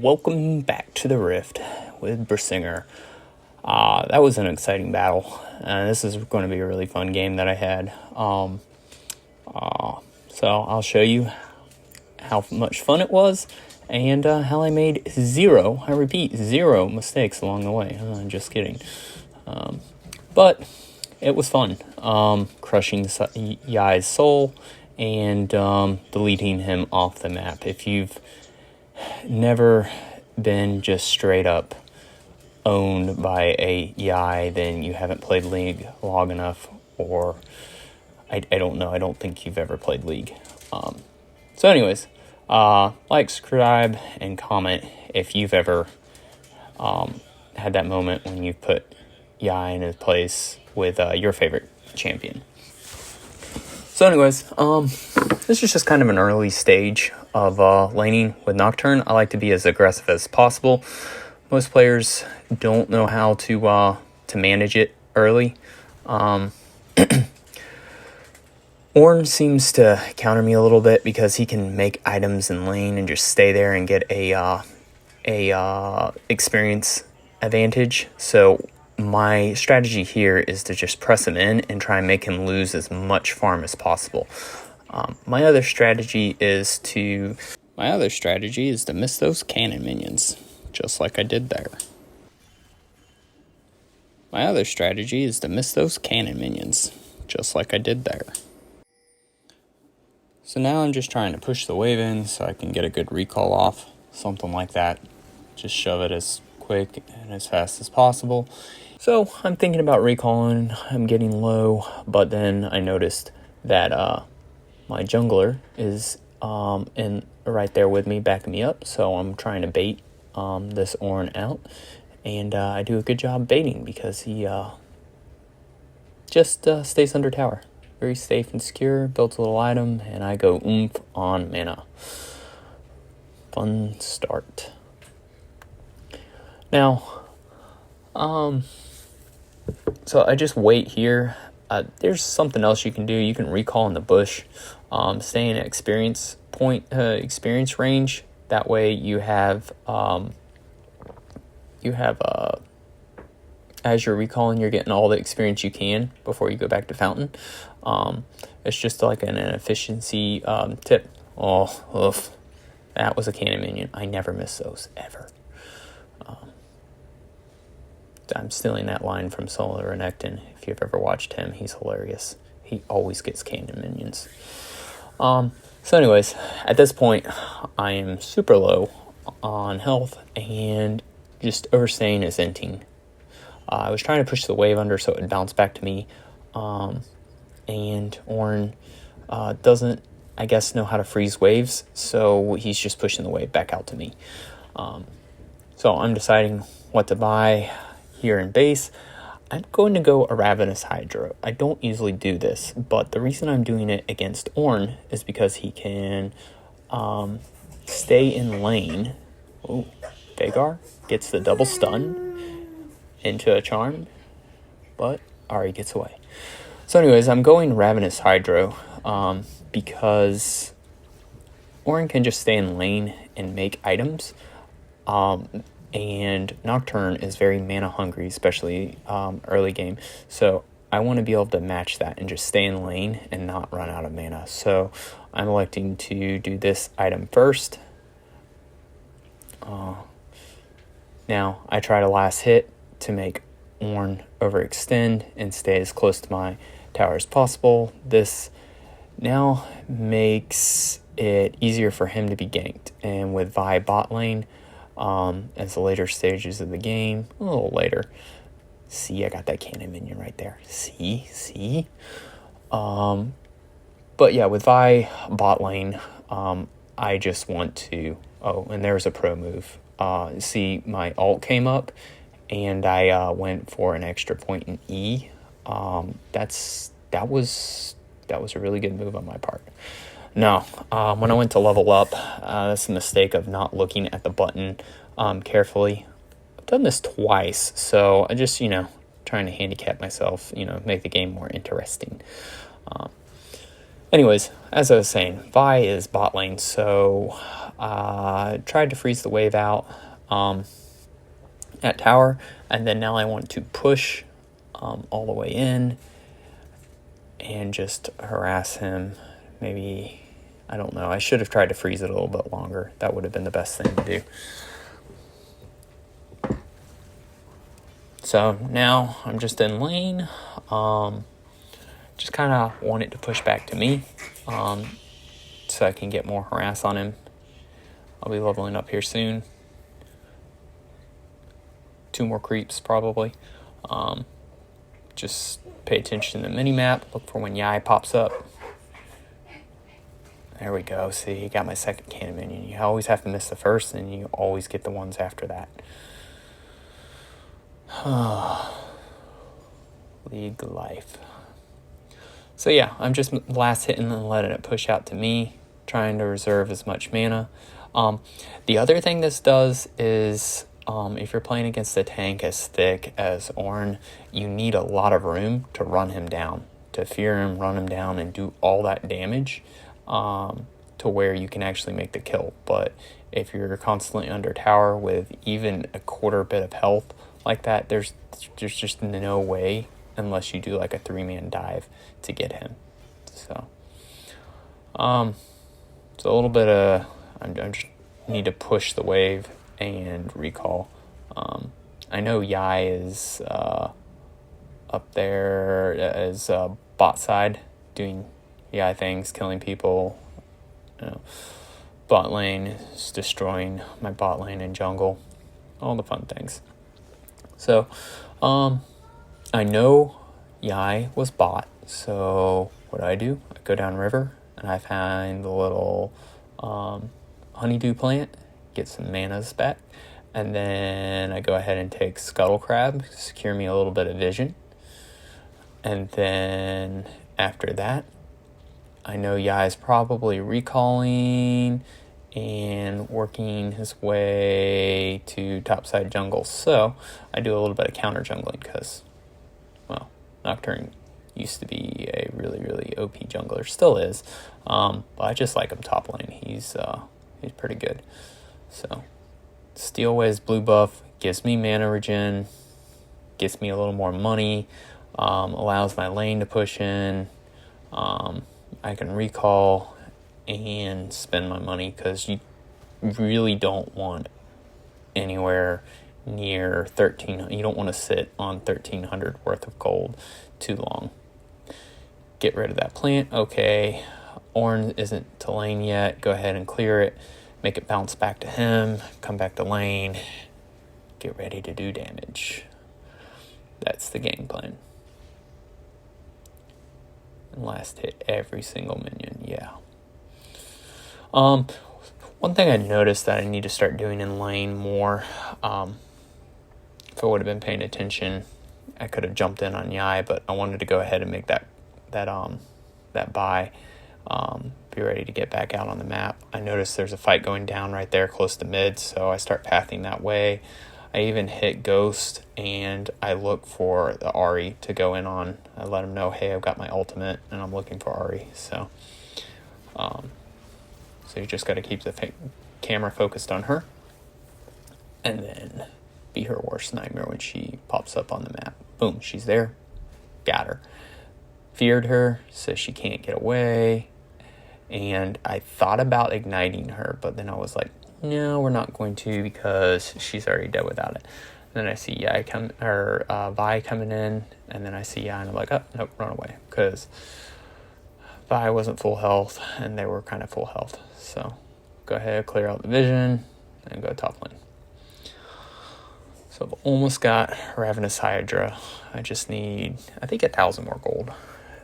Welcome back to the Rift with Bersinger. That was an exciting battle. This is going to be a really fun game that I had. So I'll show you how much fun it was and how I made zero mistakes along the way. Just kidding. But it was fun. Crushing Yai's soul and deleting him off the map. If you've never been just straight up owned by a Yai, then you haven't played League long enough, or I don't know. I don't think you've ever played League. So anyways, like, subscribe, and comment if you've ever had that moment when you put Yai in his place with your favorite champion. So anyways, this is just kind of an early stage of laning with Nocturne. I like to be as aggressive as possible. Most players don't know how to manage it early. Ornn seems to counter me a little bit because he can make items in lane and just stay there and get a experience advantage. So my strategy here is to just press him in and try and make him lose as much farm as possible. My other strategy is to miss those cannon minions, just like I did there. So now I'm just trying to push the wave in so I can get a good recall off, something like that. Just shove it as quick and as fast as possible. So I'm thinking about recalling. I'm getting low, but then I noticed that my jungler is in right there with me, backing me up. So I'm trying to bait this Ornn out, and I do a good job baiting because he just stays under tower. Very safe and secure, builds a little item, and I go oomph on mana. Fun start. Now, so I just wait here. There's something else you can do. You can recall in the bush, stay in experience range. That way you have as you're recalling, you're getting all the experience you can before you go back to Fountain. It's just like an efficiency tip. That was a cannon minion. I never miss those, ever. I'm stealing that line from Solar Renekton. If you've ever watched him, he's hilarious. He always gets cannon minions. So anyways, at this point, I am super low on health and just overstaying his inting. I was trying to push the wave under so it would bounce back to me. And Ornn doesn't, I guess, know how to freeze waves, so he's just pushing the wave back out to me. So I'm deciding what to buy here in base. I'm going to go a Ravenous Hydra. I don't usually do this, but the reason I'm doing it against Ornn is because he can stay in lane. Oh, Veigar gets the double stun into a charm, but Ahri gets away. So anyways, I'm going Ravenous Hydra because Ornn can just stay in lane and make items. And Nocturne is very mana hungry, especially early game. So I want to be able to match that and just stay in lane and not run out of mana. So I'm electing to do this item first. Now I try to last hit to make Ornn overextend and stay as close to my tower as possible. This now makes it easier for him to be ganked. And with Vi bot lane, as the later stages of the game, a little later. See, I got that cannon minion right there. See? But yeah, with Vi bot lane, I just want to... Oh, and there's a pro move. See, my ult came up, and I went for an extra point in E. That was a really good move on my part. No, when I went to level up, that's a mistake of not looking at the button carefully. I've done this twice, so I just, trying to handicap myself, make the game more interesting. Anyways, as I was saying, Vi is bot lane, so tried to freeze the wave out at tower, and then now I want to push all the way in and just harass him. Maybe, I don't know, I should have tried to freeze it a little bit longer. That would have been the best thing to do. So now I'm just in lane. Just kind of want it to push back to me so I can get more harass on him. I'll be leveling up here soon. 2 more creeps probably. Just pay attention to the mini-map. Look for when Yai pops up. There we go. See, he got my second cannon minion. You always have to miss the first, and you always get the ones after that. League life. So yeah, I'm just last hitting and letting it push out to me, trying to reserve as much mana. The other thing this does is if you're playing against a tank as thick as Ornn, you need a lot of room to run him down, to fear him, run him down, and do all that damage to where you can actually make the kill. But if you're constantly under tower with even a quarter bit of health like that, there's just no way unless you do like a 3-man dive to get him. So it's a little bit of I'm just need to push the wave and recall. I know Yai is up there as bot side doing Yai things, killing people. Bot lane is destroying my bot lane and jungle, all the fun things. So I know Yai was bot, so what do? I go down river and I find the little honeydew plant, get some manas back, and then I go ahead and take Scuttle Crab, secure me a little bit of vision. And then after that, I know Yai's probably recalling and working his way to topside jungle. So I do a little bit of counter jungling because, well, Nocturne used to be a really, really OP jungler, still is. But I just like him top lane. He's pretty good. So steal away his blue buff, gives me mana regen, gets me a little more money, allows my lane to push in. I can recall and spend my money because you really don't want anywhere near 13. You don't want to sit on 1,300 worth of gold too long. Get rid of that plant. Okay, Ornn isn't to lane yet. Go ahead and clear it. Make it bounce back to him. Come back to lane. Get ready to do damage. That's the game plan. And last hit every single minion. Yeah. One thing I noticed that I need to start doing in lane more, if I would have been paying attention, I could have jumped in on Yai, but I wanted to go ahead and make that buy, be ready to get back out on the map. I noticed there's a fight going down right there close to mid, so I start pathing that way. I even hit Ghost, and I look for the Ahri to go in on. I let him know, hey, I've got my ultimate, and I'm looking for Ahri. So you just got to keep the camera focused on her, and then be her worst nightmare when she pops up on the map. Boom, she's there. Got her. Feared her, so she can't get away. And I thought about igniting her, but then I was like, no, we're not going to because she's already dead without it. And then I see Vi coming in, and then I see Yai, and I'm like, oh, nope, run away. Because Vi wasn't full health, and they were kind of full health. So go ahead, clear out the vision, and go top lane. So I've almost got Ravenous Hydra. I just need, I think, 1,000 more gold.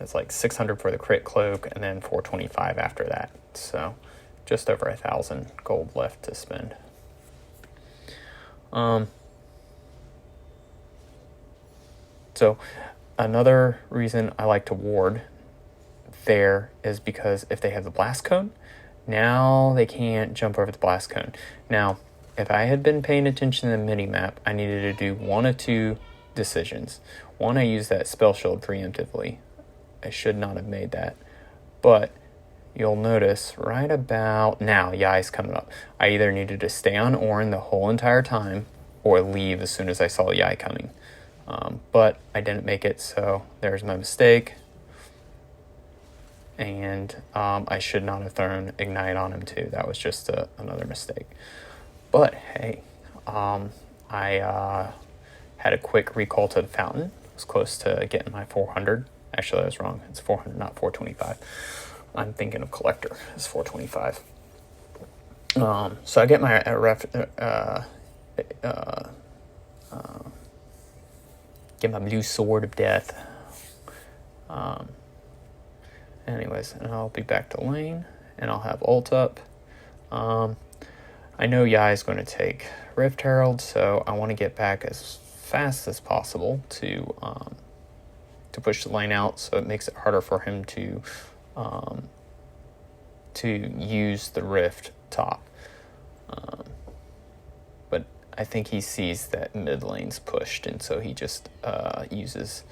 It's like 600 for the crit cloak, and then 425 after that. So just over 1,000 gold left to spend. So another reason I like to ward there is because if they have the blast cone, now they can't jump over the blast cone. Now, if I had been paying attention to the mini-map, I needed to do one of two decisions. One, I used that spell shield preemptively. I should not have made that. But you'll notice right about now, Yai's coming up. I either needed to stay on Orin the whole entire time or leave as soon as I saw Yai coming. But I didn't make it, so there's my mistake. And I should not have thrown Ignite on him too. That was just another mistake. But hey, I had a quick recall to the fountain. I was close to getting my 400. Actually, I was wrong. It's 400, not 425. I'm thinking of collector. It's 425. So I get my get my blue sword of death. Anyways, and I'll be back to lane, and I'll have ult up. I know Yai is going to take Rift Herald, so I want to get back as fast as possible to push the lane out, so it makes it harder for him to use the Rift top. But I think he sees that mid lane's pushed, and so he just uses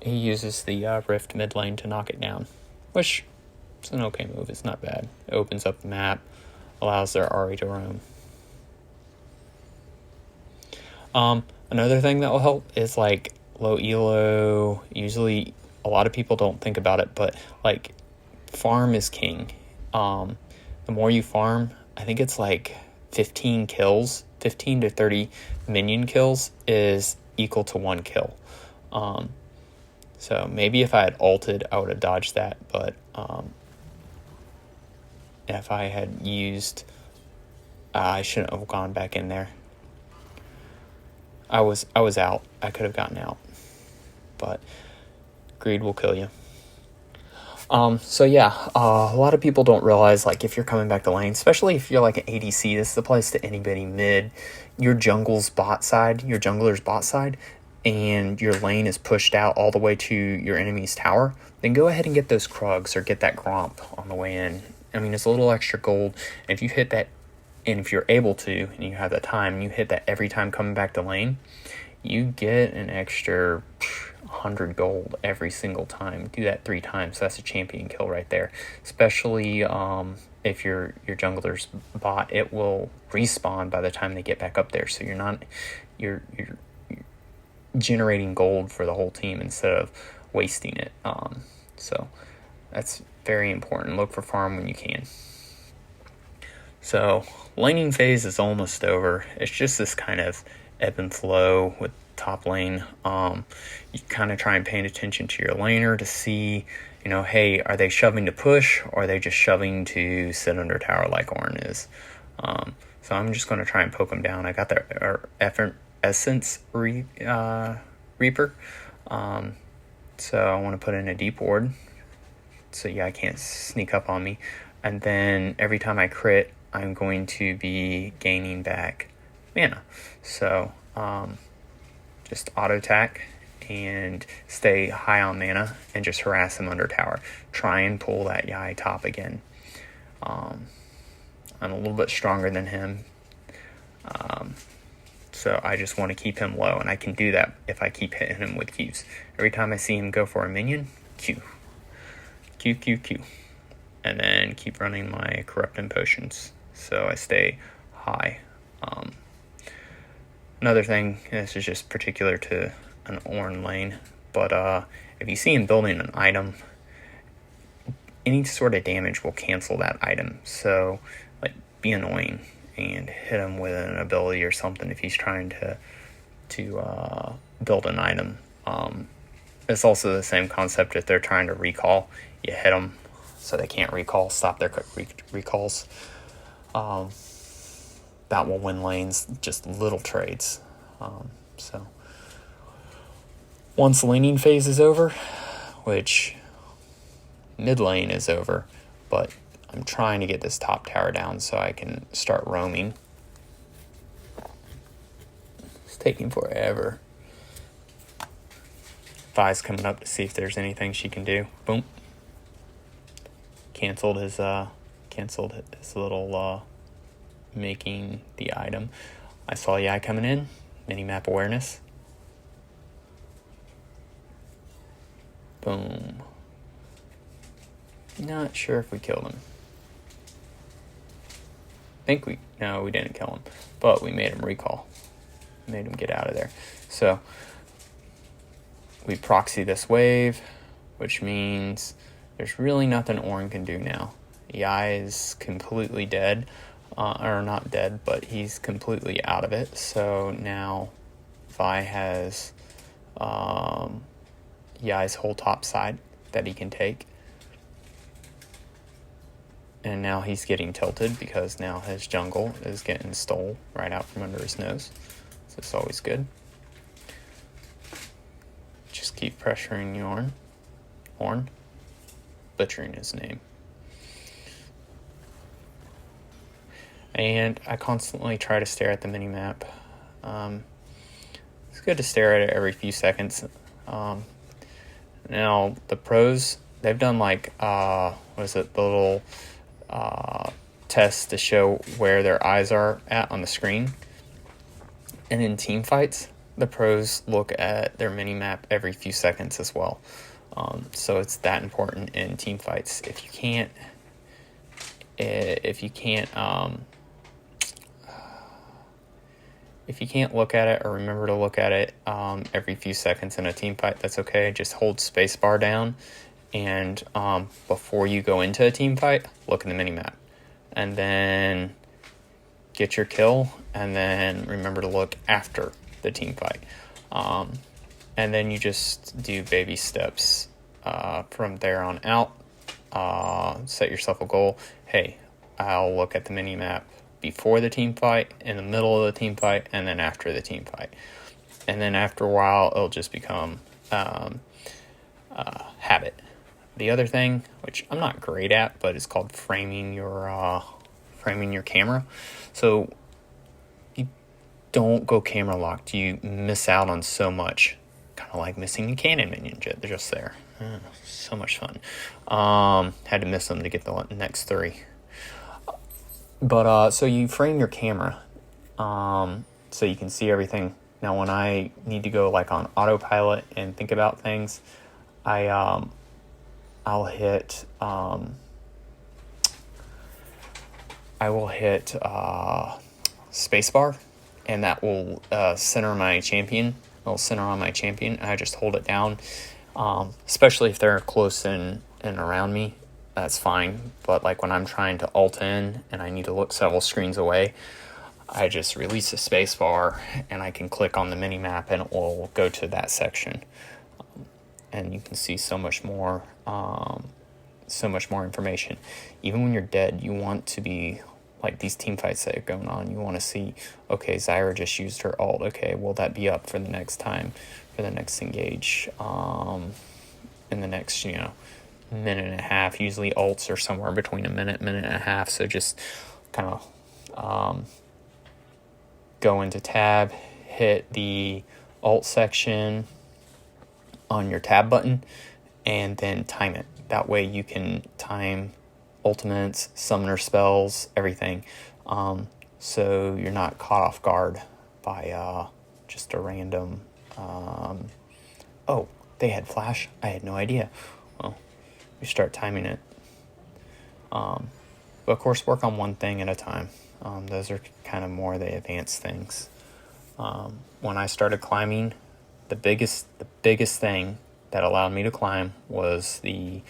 the Rift mid lane to knock it down, which is an okay move. It's not bad. It opens up the map, allows their Ahri to roam. Another thing that will help is like low elo. Usually a lot of people don't think about it, but like farm is king. The more you farm, I think it's like 15 kills, 15 to 30 minion kills is equal to 1 kill. So maybe if I had ulted, I would have dodged that, but if I had used, I shouldn't have gone back in there. I was out. I could have gotten out, but greed will kill you. So yeah, a lot of people don't realize, like, if you're coming back to lane, especially if you're like an ADC, this applies to anybody mid, your jungler's bot side, and your lane is pushed out all the way to your enemy's tower, then go ahead and get those Krugs or get that Gromp on the way in. I mean, it's a little extra gold. And if you hit that, and if you're able to, and you have the time, you hit that every time coming back to lane, you get an extra 100 gold every single time. Do that 3 times. That's a champion kill right there. Especially if your jungler's bot, it will respawn by the time they get back up there. So you're generating gold for the whole team instead of wasting it. So that's very important. Look for farm when you can. So laning phase is almost over. It's just this kind of ebb and flow with top lane. You kind of try and pay attention to your laner to see, hey, are they shoving to push, or are they just shoving to sit under tower like Orin is? So I'm just going to try and poke them down. I got their Essence Reaper. So I want to put in a deep ward, so I can't sneak up on me. And then every time I crit, I'm going to be gaining back mana. So just auto attack and stay high on mana and just harass him under tower. Try and pull that Yai top again. I'm a little bit stronger than him. So I just want to keep him low, and I can do that if I keep hitting him with Qs. Every time I see him go for a minion, Q. Q, Q, Q. And then keep running my corrupting potions, so I stay high. Another thing, this is just particular to an Orin lane, but if you see him building an item, any sort of damage will cancel that item. So, like, be annoying and hit him with an ability or something if he's trying to build an item. It's also the same concept if they're trying to recall. You hit them so they can't recall, stop their recalls. That will win lanes, just little trades. So once laning phase is over, which mid lane is over, but I'm trying to get this top tower down so I can start roaming. It's taking forever. Vi's coming up to see if there's anything she can do. Boom. Canceled his little making the item. I saw Yai coming in. Mini-map awareness. Boom. Not sure if we killed him. No, we didn't kill him, but we made him recall. Made him get out of there. So we proxy this wave, which means there's really nothing Orin can do now. Yai is completely dead, or not dead, but he's completely out of it. So now Vi has Yai's whole top side that he can take. And now he's getting tilted because now his jungle is getting stole right out from under his nose. So it's always good. Just keep pressuring Orn. Butchering his name. And I constantly try to stare at the mini-map. It's good to stare at it every few seconds. Now, the pros, they've done like, the little test to show where their eyes are at on the screen. And in team fights, the pros look at their mini-map every few seconds as well. So it's that important in team fights. If you can't look at it or remember to look at it every few seconds in a team fight, that's okay. Just hold spacebar down, and before you go into a team fight, look at the minimap, and then get your kill, and then remember to look after the team fight. And then you just do baby steps from there on out. Set yourself a goal. Hey, I'll look at the mini-map before the team fight, in the middle of the team fight, and then after the team fight. And then after a while, it'll just become habit. The other thing, which I'm not great at, but it's called framing your camera. So you don't go camera locked. You miss out on so much. Kind of like missing a cannon minion just there. So much fun. Had to miss them to get the next 3. But so you frame your camera so you can see everything. Now when I need to go like on autopilot and think about things, I'll hit spacebar, and that will center my champion. It'll center on my champion, and I just hold it down. Especially if they're close in and around me, that's fine. But like when I'm trying to alt in and I need to look several screens away, I just release the space bar and I can click on the mini map and it will go to that section. And you can see so much more information. Even when you're dead, you want to be like these team fights that are going on. You want to see, okay, Zyra just used her ult. Okay, will that be up for the next time, for the next engage? In the next, minute and a half. Usually ults are somewhere between a minute and a half. So just kind of go into tab, hit the alt section on your tab button, and then time it. That way you can time ultimates, summoner spells, everything. So you're not caught off guard by just a random... oh, they had flash? I had no idea. Well, you start timing it. But of course, work on one thing at a time. Those are kind of more the advanced things. When I started climbing, the biggest thing that allowed me to climb was the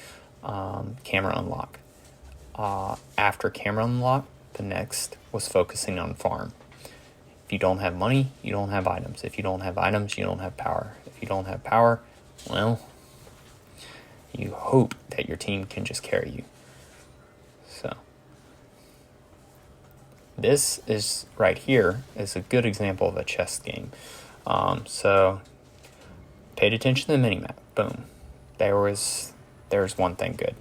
camera unlock. After camera unlock, the next was focusing on farm. If you don't have money, you don't have items. If you don't have items, you don't have power. If you don't have power, well, you hope that your team can just carry you. So this is right here is a good example of a chess game. So paid attention to the minimap. Boom. There's one thing good.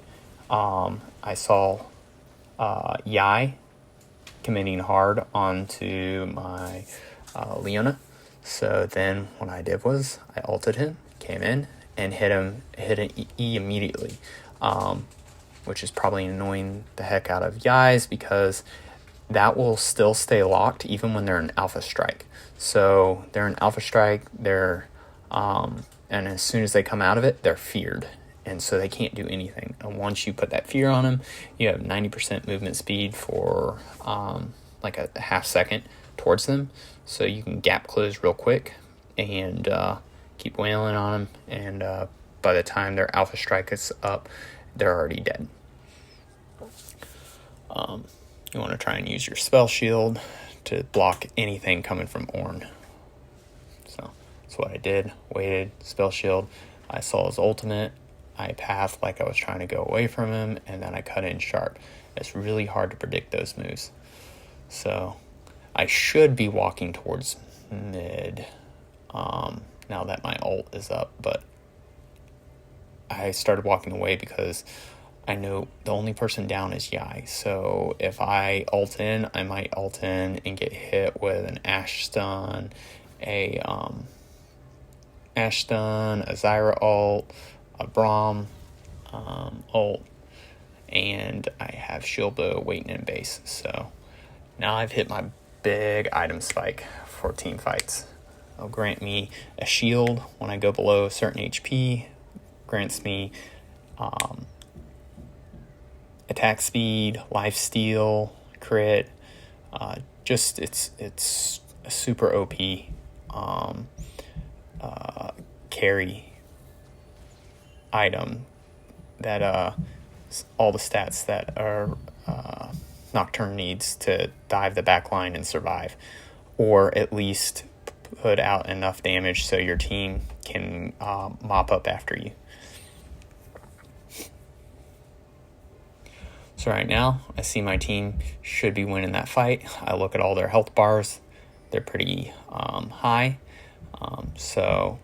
I saw Yai committing hard onto my Leona. So then what I did was I ulted him, came in, and hit an E immediately, which is probably annoying the heck out of Yai's because that will still stay locked even when they're in Alpha Strike. So they're in Alpha Strike, and as soon as they come out of it, they're feared. and so they can't do anything. And once you put that fear on them, you have 90% movement speed for like a half second towards them, so you can gap close real quick and keep wailing on them, and by the time their alpha strike is up, they're already dead. You want to try and use your spell shield to block anything coming from Ornn. So that's what I did. Waited, spell shield. I saw his ultimate. I pathed like I was trying to go away from him, and then I cut in sharp. It's really hard to predict those moves. So I should be walking towards mid now that my ult is up, but I started walking away because I know the only person down is Yai. So if I ult in, I might ult in and get hit with an Ash stun, a Zyra ult, a Braum ult, and I have shield bow waiting in base. So now I've hit my big item spike for team fights. It'll grant me a shield when I go below a certain HP, grants me attack speed, lifesteal, crit. Just it's a super OP carry item that all the stats that are Nocturne needs to dive the back line and survive, or at least put out enough damage so your team can mop up after you. So right now, I see my team should be winning that fight. I look at all their health bars. They're pretty high. So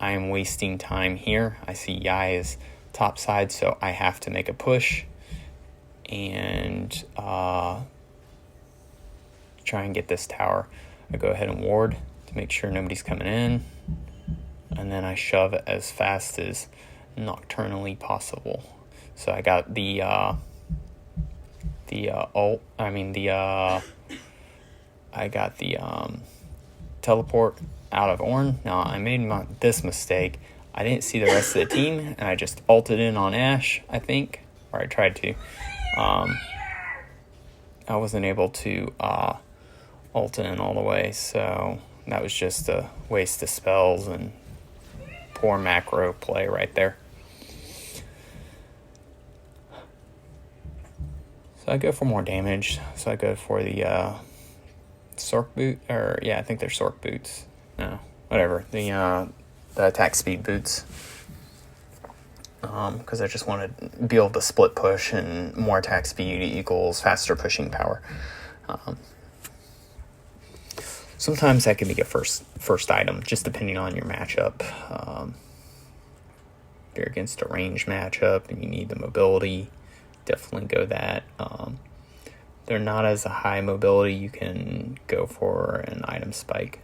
I am wasting time here. I see Yai is top side, so I have to make a push and try and get this tower. I go ahead and ward to make sure nobody's coming in. And then I shove as fast as nocturnally possible. So I got the teleport out of Ornn. Now I made this mistake. I didn't see the rest of the team, and I just ulted in on Ashe, I think, or I tried to. I wasn't able to ult in all the way, so that was just a waste of spells and poor macro play right there. So I go for more damage. So I go for the Sork boot, or yeah, I think they're Sork boots. No, whatever. The attack speed boots. Because I just want to be able to split push, and more attack speed equals faster pushing power. Sometimes that can be a first item, just depending on your matchup. If you're against a range matchup and you need the mobility, definitely go that. They're not as a high mobility, you can go for an item spike.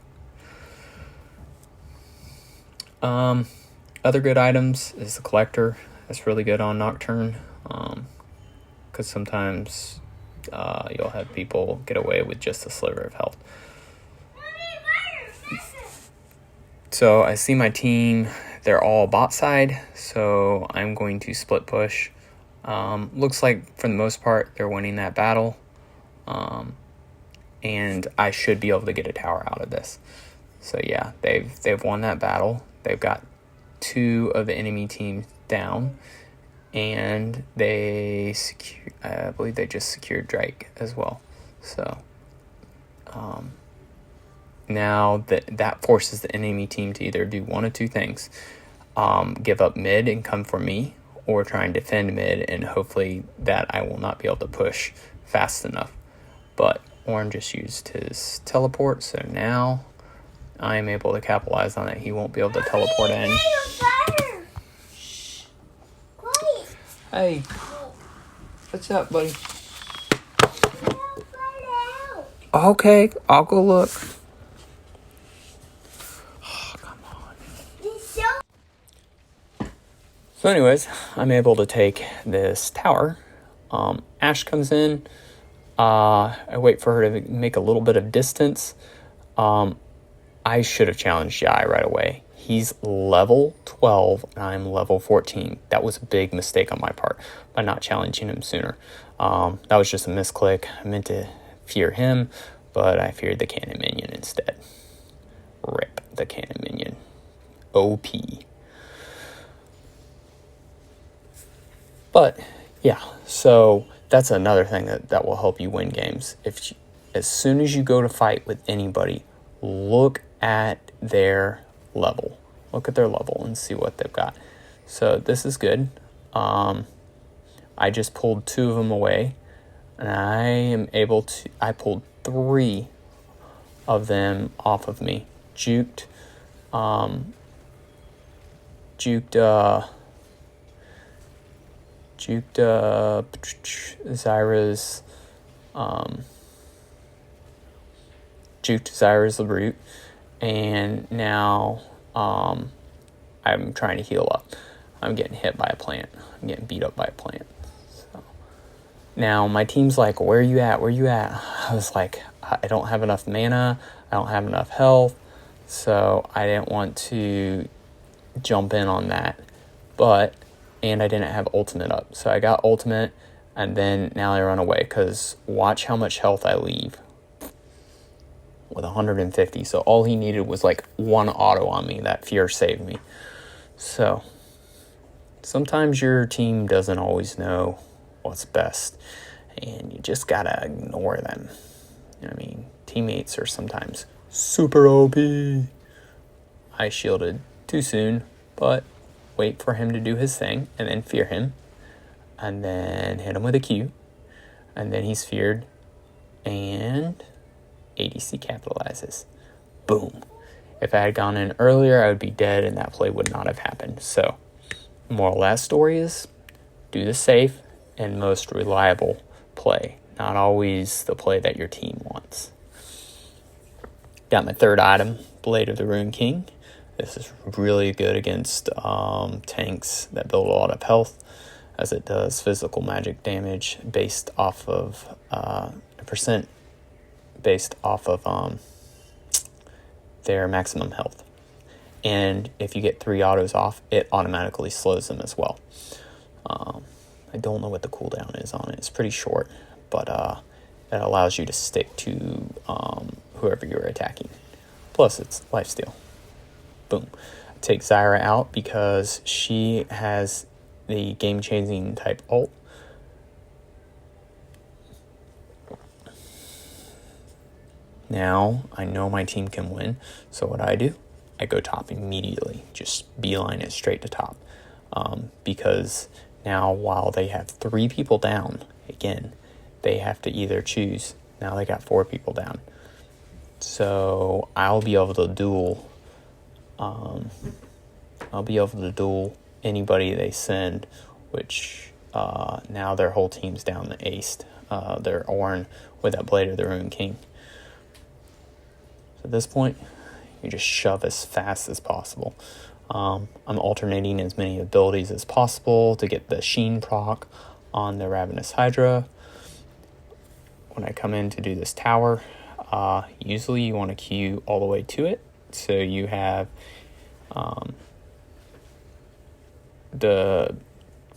Other good items is the collector. That's really good on Nocturne, because sometimes you'll have people get away with just a sliver of health. So I see my team, they're all bot side, so I'm going to split push. Looks like for the most part they're winning that battle, and I should be able to get a tower out of this. So yeah, they've won that battle. They've got 2 of the enemy team down, and I believe they just secured Drake as well. So now that forces the enemy team to either do one of 2 things: give up mid and come for me, or try and defend mid, and hopefully that I will not be able to push fast enough. But Ornn just used his teleport, so now I am able to capitalize on it. He won't be able to teleport in. Hey, what's up, buddy? Okay, I'll go look. Oh, come on. So anyways, I'm able to take this tower. Ashe comes in. I wait for her to make a little bit of distance. I should have challenged Yai right away. He's level 12 and I'm level 14. That was a big mistake on my part by not challenging him sooner. That was just a misclick. I meant to fear him, but I feared the cannon minion instead. Rip the cannon minion. OP. But yeah, so that's another thing that will help you win games. As soon as you go to fight with anybody, look at their level. Look at their level and see what they've got. So this is good. I just pulled 2 of them away, and I pulled 3 of them off of me. Juked Zyra's juked Zyra's root, and now I'm trying to heal up. I'm getting hit by a plant. I'm getting beat up by a plant. So now my team's like, where are you at? I was like, I don't have enough mana. I don't have enough health. So I didn't want to jump in on that. And I didn't have ultimate up. So I got ultimate, and then now I run away, because watch how much health I leave with 150. So all he needed was like 1 auto on me. That fear saved me. So sometimes your team doesn't always know what's best, and you just gotta ignore them. You know what I mean? Teammates are sometimes super OP. I shielded too soon, but wait for him to do his thing, and then fear him, and then hit him with a Q, and then he's feared, and ADC capitalizes. Boom. If I had gone in earlier, I would be dead, and that play would not have happened. So, moral of that story is, do the safe and most reliable play, not always the play that your team wants. Got my 3rd item, Blade of the Rune King. This is really good against tanks that build a lot of health, as it does physical magic damage based off of a percent based off of their maximum health. And if you get 3 autos off, it automatically slows them as well. I don't know what the cooldown is on it. It's pretty short, but it allows you to stick to whoever you're attacking. Plus, it's lifesteal. Boom. Take Zyra out because she has the game-changing type ult. Now, I know my team can win, so what I do, I go top immediately. Just beeline it straight to top. Because now, while they have 3 people down, again, they have to either choose. Now they got 4 people down. So, I'll be able to duel anybody they send, which now their whole team's down the aced. They're Ornn with that Blade of the Rune King. So at this point, you just shove as fast as possible. I'm alternating as many abilities as possible to get the Sheen proc on the Ravenous Hydra. When I come in to do this tower, usually you want to queue all the way to it, so you have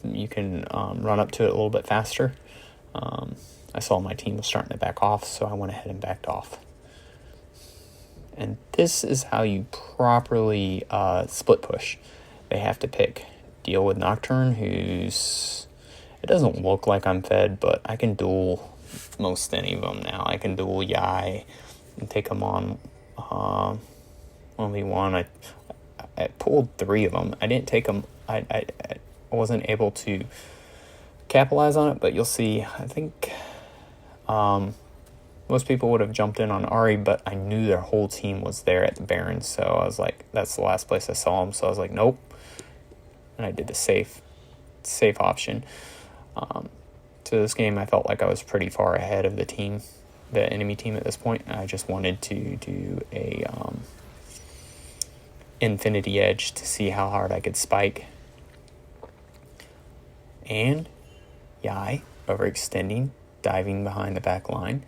you can run up to it a little bit faster. I saw my team was starting to back off, so I went ahead and backed off. And this is how you properly split push. They have to deal with Nocturne, it doesn't look like I'm fed, but I can duel most any of them now. I can duel Yai and take them on 1v1. I pulled 3 of them. I didn't take them. I wasn't able to capitalize on it, but you'll see. I think most people would have jumped in on Ahri, but I knew their whole team was there at the Baron, so I was like, that's the last place I saw them. So I was like, nope. And I did the safe option. To this game, I felt like I was pretty far ahead of the enemy team at this point. I just wanted to do a Infinity Edge to see how hard I could spike. And Yai, overextending, diving behind the back line,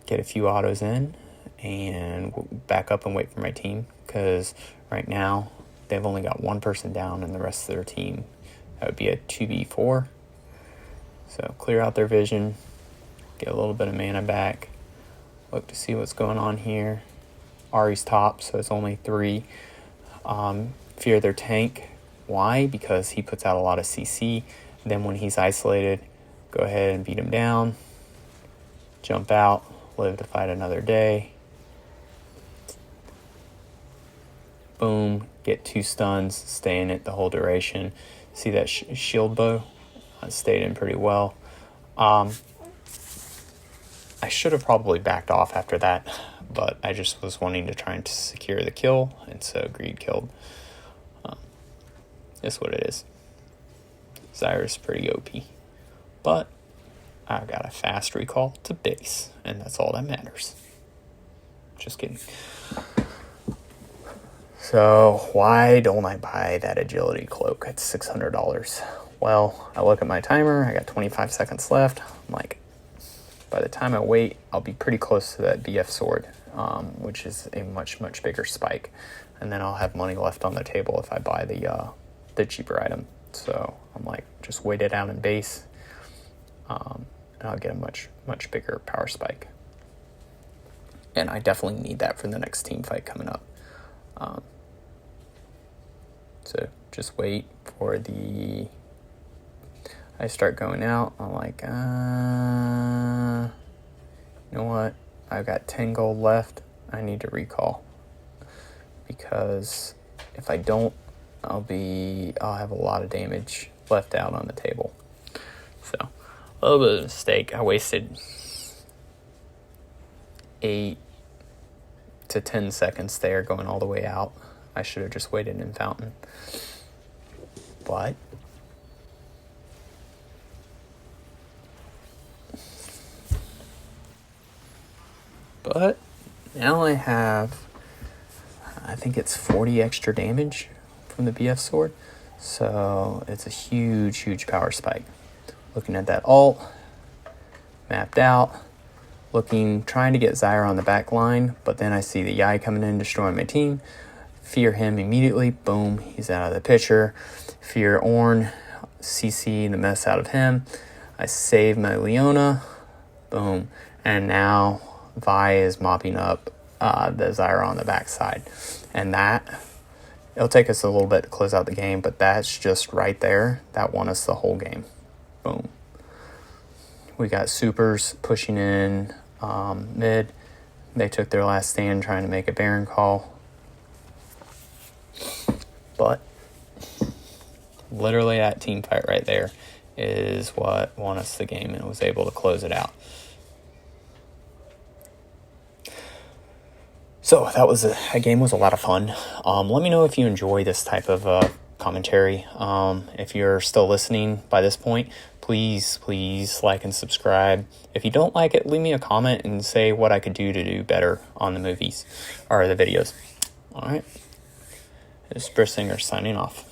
get a few autos in, and back up and wait for my team, because right now they've only got one person down and the rest of their team, that would be a 2v4. So clear out their vision, get a little bit of mana back, look to see what's going on here. Ari's top, so it's only 3. Fear their tank. Why? Because he puts out a lot of CC. Then when he's isolated, go ahead and beat him down, jump out, live to fight another day. Boom, get 2 stuns, stay in it the whole duration. See that shield bow? Stayed in pretty well. I should have probably backed off after that, but I just was wanting to try and secure the kill, and so Greed killed. That's what it is. Zyra's pretty OP, but I got a fast recall to base, and that's all that matters. Just kidding. So why don't I buy that agility cloak? It's $600. Well, I look at my timer, I got 25 seconds left. I'm like, by the time I wait, I'll be pretty close to that BF sword, which is a much, much bigger spike. And then I'll have money left on the table if I buy the cheaper item. So I'm like, just wait it out in base, and I'll get a much, much bigger power spike. And I definitely need that for the next team fight coming up. So just wait for I start going out. I'm like, you know what? I've got 10 gold left. I need to recall, because if I don't, I'll have a lot of damage left out on the table. So a little bit of a mistake. I wasted 8 to 10 seconds there going all the way out. I should have just waited in fountain. But now I have, I think it's 40 extra damage from the BF sword. So it's a huge, huge power spike. Looking at that ult, mapped out, trying to get Zyra on the back line, but then I see the Yai coming in, destroying my team. Fear him immediately, boom, he's out of the picture. Fear Ornn, CC the mess out of him. I save my Leona, boom, and now Vi is mopping up the Zyra on the backside. And it'll take us a little bit to close out the game, but that's just right there. That won us the whole game. Boom. We got supers pushing in mid. They took their last stand trying to make a Baron call. But literally that team fight right there is what won us the game and was able to close it out. So that game was a lot of fun. Let me know if you enjoy this type of commentary. If you're still listening by this point, please like and subscribe. If you don't like it, leave me a comment and say what I could do to do better on the movies or the videos. All right. This is Brissinger signing off.